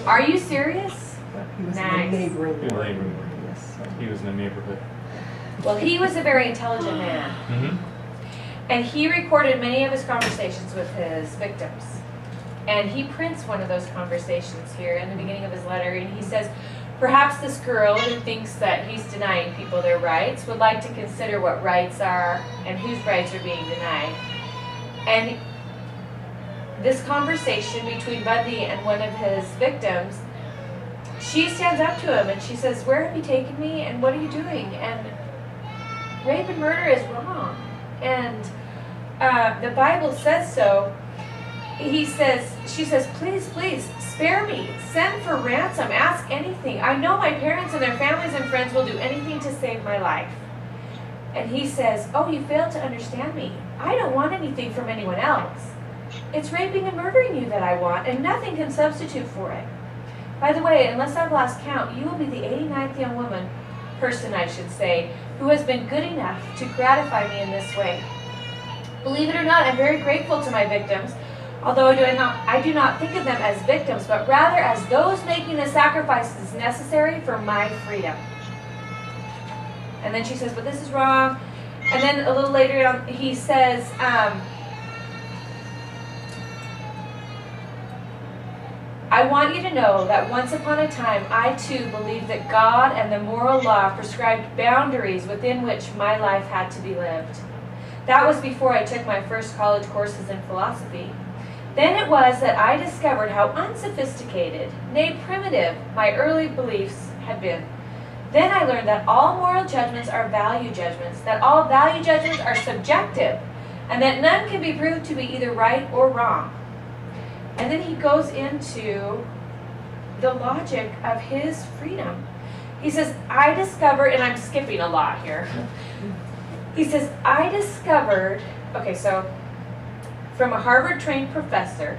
Are you serious? He was Nice. in the neighboring In the ward. neighboring ward. Yes. He was in the neighborhood. Well, he was a very intelligent man. Mm-hmm. And he recorded many of his conversations with his victims. And he prints one of those conversations here in the beginning of his letter. And he says, perhaps this girl who thinks that he's denying people their rights would like to consider what rights are and whose rights are being denied. And this conversation between Bundy and one of his victims, she stands up to him and she says, where have you taken me and what are you doing? And rape and murder is wrong. And the Bible says so. She says, please, please, spare me. Send for ransom. Ask anything. I know my parents and their families and friends will do anything to save my life. And he says, oh, you fail to understand me. I don't want anything from anyone else. It's raping and murdering you that I want, and nothing can substitute for it. By the way, unless I've lost count, you will be the 89th young person, I should say, who has been good enough to gratify me in this way. Believe it or not, I'm very grateful to my victims, although I do not think of them as victims, but rather as those making the sacrifices necessary for my freedom. And then she says, but this is wrong. And then a little later on, he says, I want you to know that once upon a time, I too believed that God and the moral law prescribed boundaries within which my life had to be lived. That was before I took my first college courses in philosophy. Then it was that I discovered how unsophisticated, nay primitive, my early beliefs had been. Then I learned that all moral judgments are value judgments, that all value judgments are subjective, and that none can be proved to be either right or wrong. And then he goes into the logic of his freedom. He says, I discovered, and I'm skipping a lot here. He says, I discovered, okay, so from a Harvard-trained professor,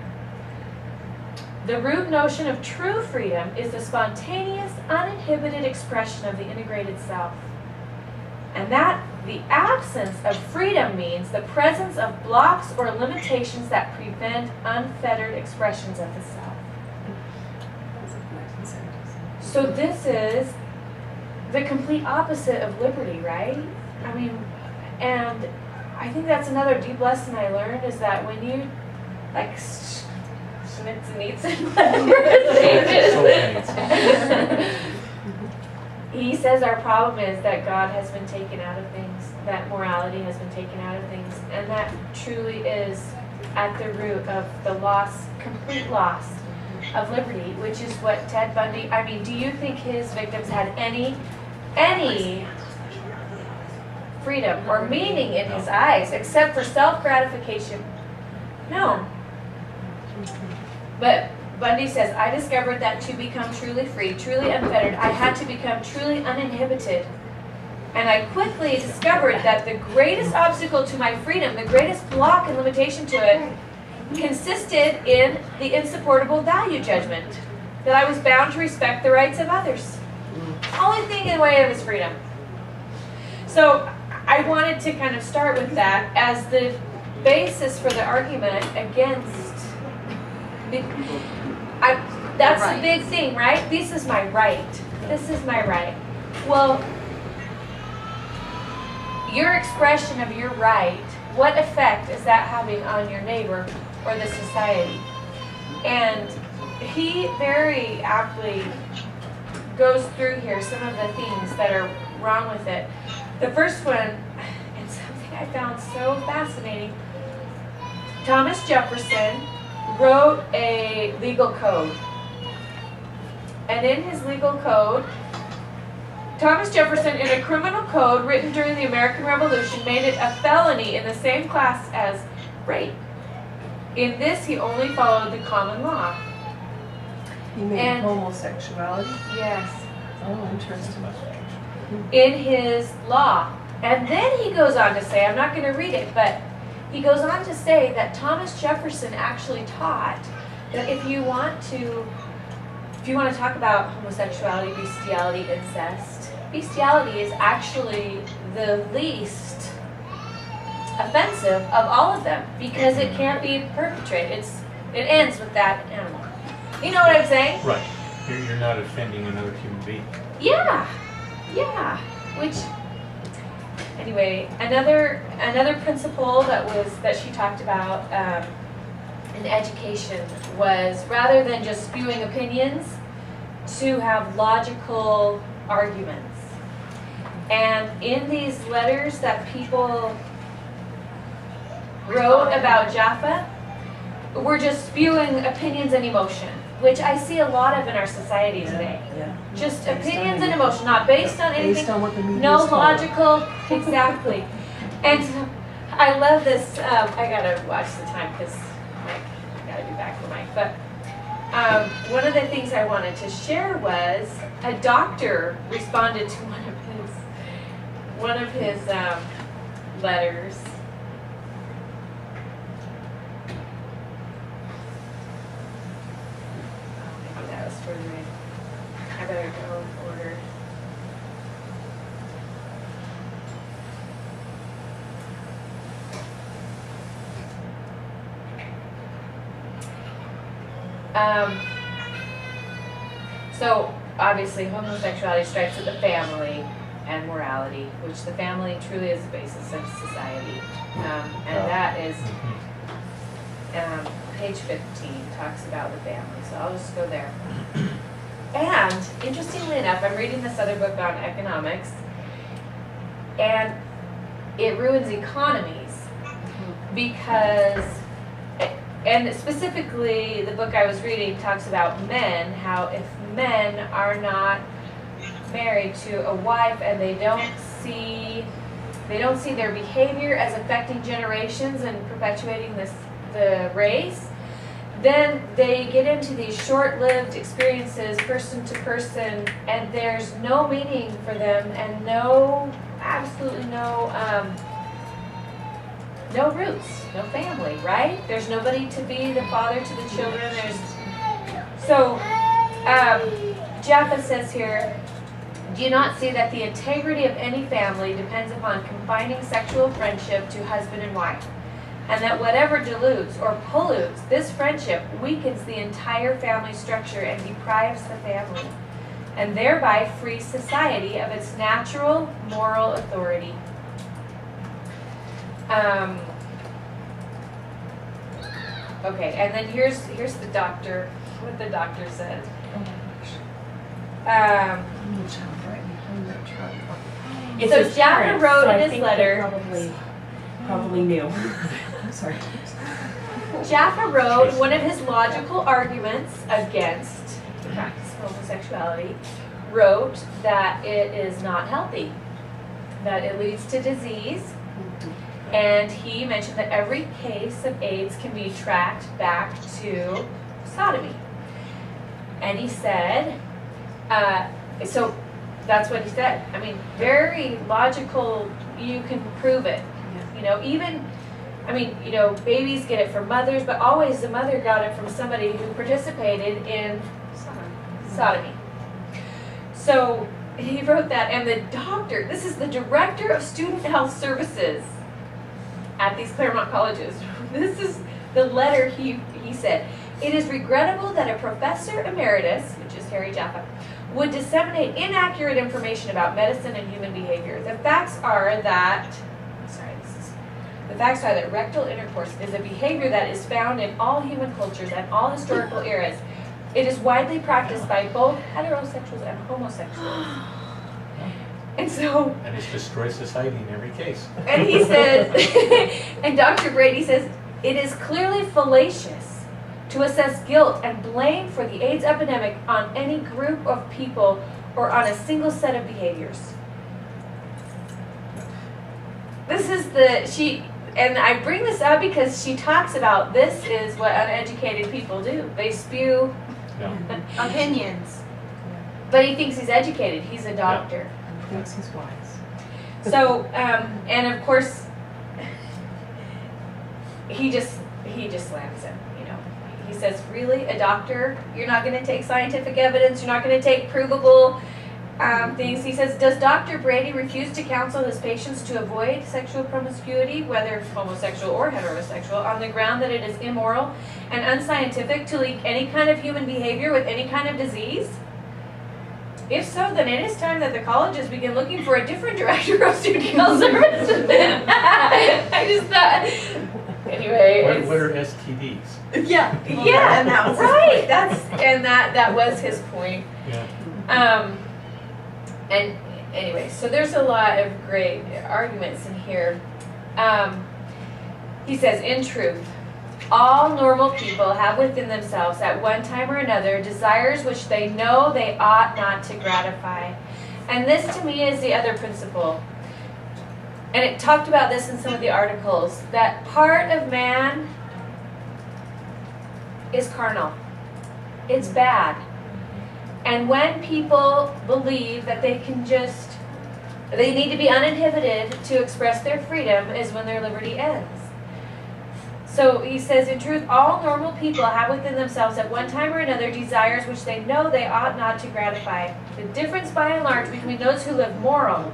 the root notion of true freedom is the spontaneous, uninhibited expression of the integrated self. And that the absence of freedom means the presence of blocks or limitations that prevent unfettered expressions of the self. So this is the complete opposite of liberty, right? I mean, and I think that's another deep lesson I learned is that when you, like, Schmitz and eats and he says our problem is that God has been taken out of things, that morality has been taken out of things, and that truly is at the root of the loss, complete loss of liberty, which is what Ted Bundy, I mean, do you think his victims had any freedom or meaning in his eyes except for self-gratification? No. But Bundy says, I discovered that to become truly free, truly unfettered, I had to become truly uninhibited. And I quickly discovered that the greatest obstacle to my freedom, the greatest block and limitation to it, consisted in the insupportable value judgment, that I was bound to respect the rights of others. Only thing in the way of his freedom. So I wanted to kind of start with that as the basis for the argument against that's the big thing, right? This is my right. This is my right. Well, your expression of your right, what effect is that having on your neighbor or the society? And he very aptly goes through here some of the things that are wrong with it. The first one, and something I found so fascinating, Thomas Jefferson wrote a legal code. And in his legal code, Thomas Jefferson, in a criminal code written during the American Revolution, made it a felony in the same class as rape. In this, he only followed the common law. He made homosexuality? Yes. Oh, interesting. In his law. And then he goes on to say, I'm not going to read it, but he goes on to say that Thomas Jefferson actually taught that if you want to talk about homosexuality, bestiality, incest, bestiality is actually the least offensive of all of them because it can't be perpetrated. It ends with that animal. You know what I'm saying? Right. You're not offending another human being. Yeah, yeah. Which, anyway, another principle that she talked about in education was rather than just spewing opinions, to have logical arguments. And in these letters that people wrote about Jaffa, we're just spewing opinions and emotion, which I see a lot of in our society today. Yeah. Just Based on opinions and anything. emotion, not based on anything, Based on what the media no is calling. logical, exactly. And I love this, I gotta watch the time because I gotta be back for Mike, but one of the things I wanted to share was a doctor responded to one of his letters. Maybe that was further in. I better go in order. So obviously homosexuality strikes at the family and morality, which the family truly is the basis of society. And that is page 15 talks about the family, so I'll just go there. And interestingly enough, I'm reading this other book on economics, and it ruins economies because, and specifically the book I was reading talks about men, how if men are not married to a wife and they don't see their behavior as affecting generations and perpetuating the race, then they get into these short-lived experiences person to person, and there's no meaning for them and absolutely no roots, no family, right? There's nobody to be the father to the children. Jaffa says here, do you not see that the integrity of any family depends upon confining sexual friendship to husband and wife? And that whatever dilutes or pollutes this friendship weakens the entire family structure and deprives the family, and thereby frees society of its natural moral authority. Okay, and then here's the doctor, what the doctor said. I'm gonna jump right behind that truck. It's So his Jaffa parents, wrote so in I his think letter- they probably knew. I'm sorry. Jaffa wrote one of his logical arguments against the practice of homosexuality, wrote that it is not healthy, that it leads to disease, and he mentioned that every case of AIDS can be tracked back to sodomy. And he said, so that's what he said. I mean, very logical, you can prove it. You know, even, I mean, you know, babies get it from mothers, but always the mother got it from somebody who participated in sodomy. So he wrote that, and the doctor, this is the director of student health services at these Claremont colleges. This is the letter he said. It is regrettable that a professor emeritus, which is Harry Jaffa, would disseminate inaccurate information about medicine and human behavior. The facts are that rectal intercourse is a behavior that is found in all human cultures and all historical eras. It is widely practiced by both heterosexuals and homosexuals. And so, And it's destroyed society in every case. and he says, and Dr. Brady says, it is clearly fallacious to assess guilt and blame for the AIDS epidemic on any group of people or on a single set of behaviors. This is and I bring this up because she talks about this is what uneducated people do. They spew opinions. but he thinks he's educated. He's a doctor. He thinks he's wise. So, and of course, he just slams him, you know. He says, really, a doctor? You're not going to take scientific evidence? You're not going to take provable things. He says, does Dr. Brady refuse to counsel his patients to avoid sexual promiscuity, whether homosexual or heterosexual, on the ground that it is immoral and unscientific to link any kind of human behavior with any kind of disease? If so, then it is time that the colleges begin looking for a different director of student health services. I just thought, anyway. What are STDs? Yeah. Yeah, and that was right. That was his point. Yeah. And anyway, so there's a lot of great arguments in here. He says, in truth, all normal people have within themselves at one time or another desires which they know they ought not to gratify. And this to me is the other principle. And it talked about this in some of the articles, that part of man is carnal. It's bad. And when people believe that they need to be uninhibited to express their freedom is when their liberty ends. So he says, in truth, all normal people have within themselves at one time or another desires which they know they ought not to gratify. The difference by and large between those who live moral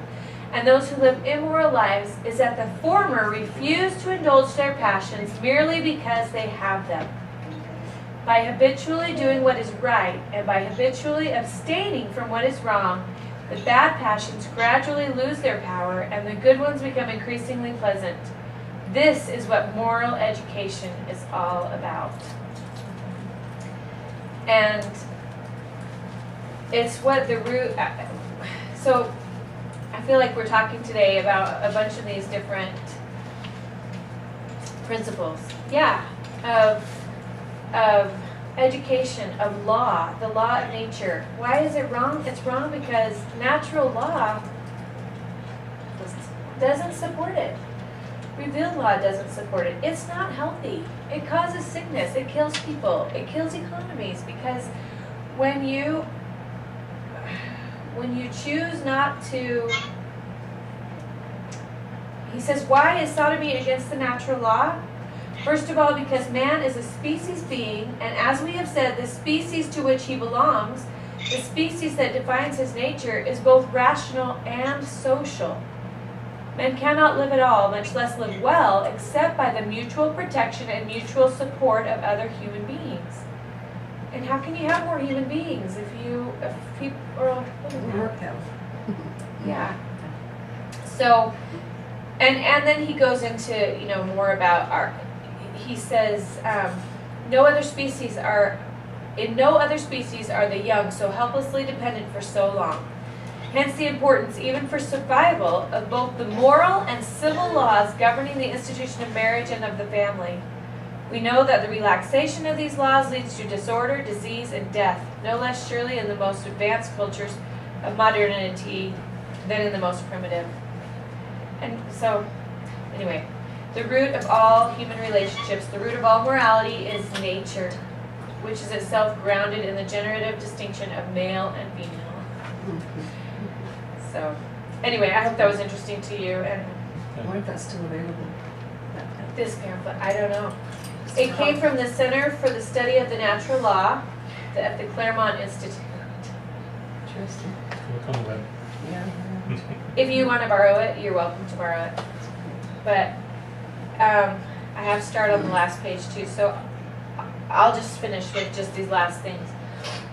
and those who live immoral lives is that the former refuse to indulge their passions merely because they have them. By habitually doing what is right and by habitually abstaining from what is wrong, the bad passions gradually lose their power and the good ones become increasingly pleasant. This is what moral education is all about. And it's what the root, so I feel like we're talking today about a bunch of these different principles. Yeah, of education, of law, the law of nature. Why is it wrong? It's wrong because natural law doesn't support it. Revealed law doesn't support it. It's not healthy. It causes sickness. It kills people. It kills economies because when you choose not to, he says, why is sodomy against the natural law? First of all, because man is a species being, and as we have said, the species to which he belongs, the species that defines his nature, is both rational and social. Men cannot live at all, much less live well, except by the mutual protection and mutual support of other human beings. And how can you have more human beings if people are Work health. yeah. So, and then he goes into more about he says in no other species are the young so helplessly dependent for so long. Hence the importance, even for survival, of both the moral and civil laws governing the institution of marriage and of the family. We know that the relaxation of these laws leads to disorder, disease, and death, no less surely in the most advanced cultures of modernity than in the most primitive. And so, anyway, the root of all human relationships, the root of all morality is nature, which is itself grounded in the generative distinction of male and female. So, anyway, I hope that was interesting to you. And I wonder if that's still available. this pamphlet, I don't know. It came from the Center for the Study of the Natural Law at the Tenboom Institute. Interesting. Look on the web. Yeah. If you want to borrow it, you're welcome to borrow it. But I have to start on the last page too, so I'll just finish with just these last things.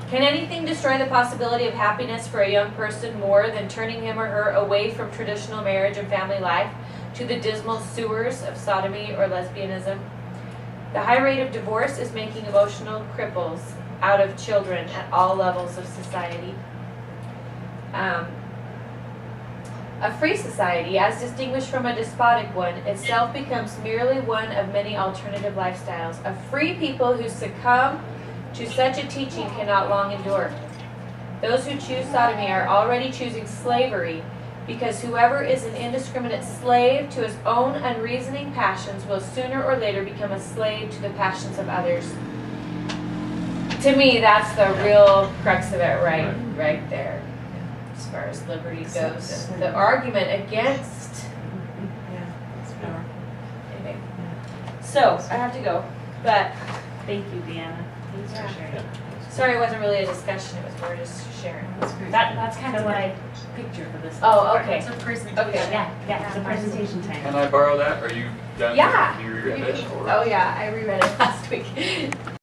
Can anything destroy the possibility of happiness for a young person more than turning him or her away from traditional marriage and family life to the dismal sewers of sodomy or lesbianism? The high rate of divorce is making emotional cripples out of children at all levels of society. A free society, as distinguished from a despotic one, itself becomes merely one of many alternative lifestyles. A free people who succumb to such a teaching cannot long endure. Those who choose sodomy are already choosing slavery, because whoever is an indiscriminate slave to his own unreasoning passions will sooner or later become a slave to the passions of others. To me, that's the real crux of it right there, as far as liberty goes. And the argument against, Yeah, that's powerful. anyway. So, I have to go, but Thank you, Deanna. Thanks Yeah. for sharing. Yeah. Sorry, it wasn't really a discussion, it was more just sharing. That's great. That's kind of what I pictured for this. Oh, next part. okay. It's a presentation. Okay. Yeah, it's a presentation Can time. I borrow that? Are you done? Yeah. You reread it? Or? Oh yeah, I reread it last week.